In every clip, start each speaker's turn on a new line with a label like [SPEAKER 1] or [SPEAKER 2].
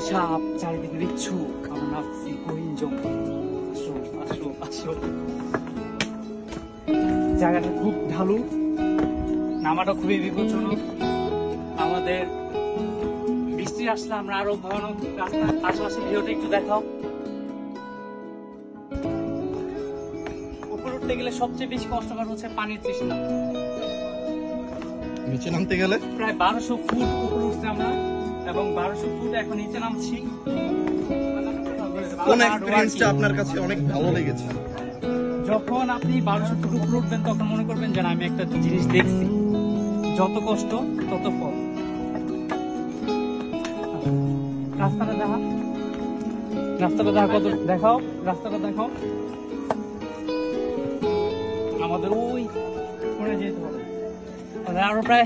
[SPEAKER 1] সাপ চারিদিকে বিচ্ছু। আমরা নামছি গহীন জঙ্গল। আসো আসো আসো। জায়গাটা খুব ঢালু, নামাটা খুবই বিপজ্জনক। আমাদের বৃষ্টি আসলে আমরা আরো ভয়ানক রাস্তা। আশেপাশে ভিউটা একটু দেখাও। উপরে উঠতে গেলে সবচেয়ে বেশি কষ্টকর হচ্ছে পানির তৃষ্ণা।
[SPEAKER 2] নিচে নামতে গেলে
[SPEAKER 1] প্রায় 1200 ফুট উপরে উঠছি আমরা, এবং 1200 ফুট এখন নিচে নামছি।
[SPEAKER 2] কোন এক্সপেরিয়েন্সটা আপনার কাছে অনেক ভালো লেগেছে?
[SPEAKER 1] যখন আপনি 1200 ফুট উপরে উঠবেন তখন মনে করবেন যে আমি একটা জিনিস দেখছি। যত কষ্ট তত ফল। রাস্তাটা দেখা, রাস্তাটা দেখা, কত দেখাও, রাস্তাটা দেখাও। আমাদের ওই কোণে যেতে হবে, আরো প্রায়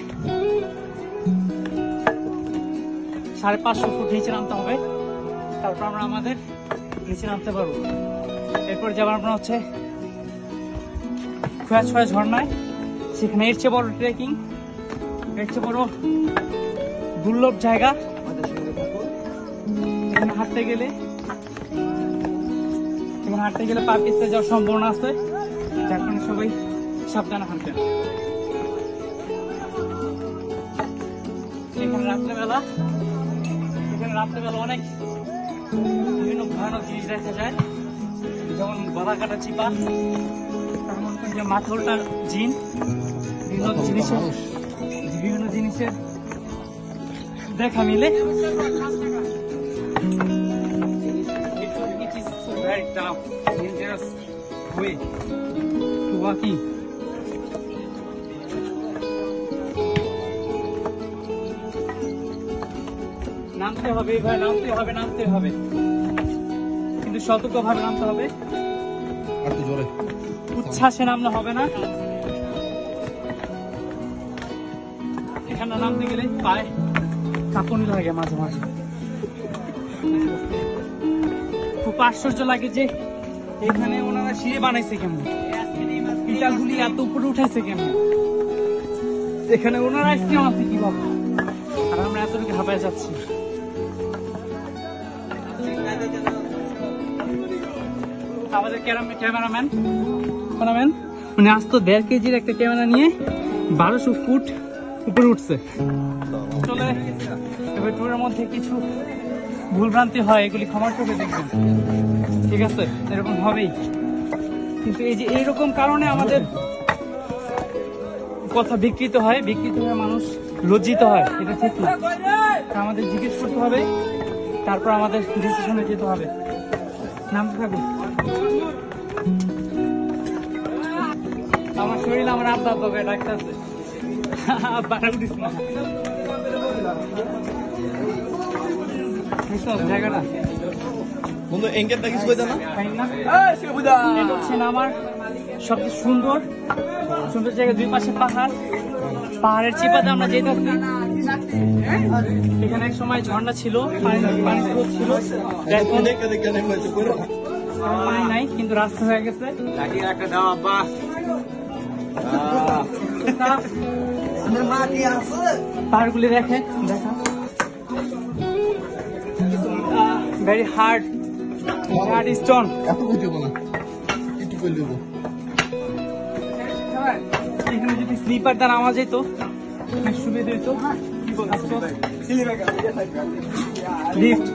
[SPEAKER 1] 550 ফুট নিচে নামতে হবে। তারপর আমরা আমাদের নিচে নামতে পারবো। এরপর যাবার আমরা হচ্ছে খোয়া ঝর্ণায়। সেখানে এর চেয়ে বড় ট্রেকিং, এর চেয়ে বড় দুর্লভ জায়গা। এখানে হাঁটতে গেলে পা পিছলে যাওয়ার সম্ভাবনা আছে, যার কারণে সবাই সাবধানে হাঁটবেন। এখানে রাত্রেবেলা অনেক বিভিন্ন ভয়ানক জিনিস দেখা যায়, যেমন গলা কাটা চিপা, তার মধ্যে মাথা জিন, বিভিন্ন জিনিসের দেখা মিলে। নামতে হবে ভাই, নামতে হবে, কিন্তু সতর্ক ভাবে নামতে হবে। উচ্ছ্বাসে নামলে হবে না। এখানে নামতে গেলে পায়ে কাঁপুনি লাগে মাঝে মাঝে। খুব আশ্চর্য লাগে যে এখানে ওনারা সিঁড়ি বানাইছে কেমন, পিটালগুলি এত উপরে উঠাইছে কেমন, এখানে ওনারা স্টেম আছে কিভাবে, আর আমরা এতটুকু হাঁপায় যাচ্ছি। আমাদের ক্যামেরাম্যান উনি আজ তো 1.5 কেজির একটা ক্যামেরা নিয়ে 1200 ফুট উপরে উঠছে। চলে এবার ট্যুরের মধ্যে কিছু ভুলভ্রান্তি হয়, এগুলি ক্ষমা করে দেখবেন, ঠিক আছে? এরকম হবেই, কিন্তু এই যে এইরকম কারণে আমাদের কথা বিকৃত হয়ে মানুষ লজ্জিত হয়, এটা ঠিক না। আমাদের জিজ্ঞেস করতে হবে, তারপর আমাদের ডিসিশনে যেতে হবে। নামতে থাকবে আমার শরীর, আমার আব্বা করে ডাক্তারছে জায়গাটা
[SPEAKER 2] বন্ধু এঙ্গেলটা কিছু কইতা না?
[SPEAKER 1] আমার সবচেয়ে সুন্দর জায়গা, দুই পাশে পাহাড়ের চিপাতে আমরা যেতেছি। এখানে এক সময় ঝর্ণা ছিল, পানি ছিল, পানি নাই, কিন্তু রাস্তা হয়ে গেছে। পাহাড়গুলি দেখা ভেরি হার্ড স্টোন। এখানে যদি স্লিপার দ্বারা নামা যেত সুবিধা হইতো। লিফট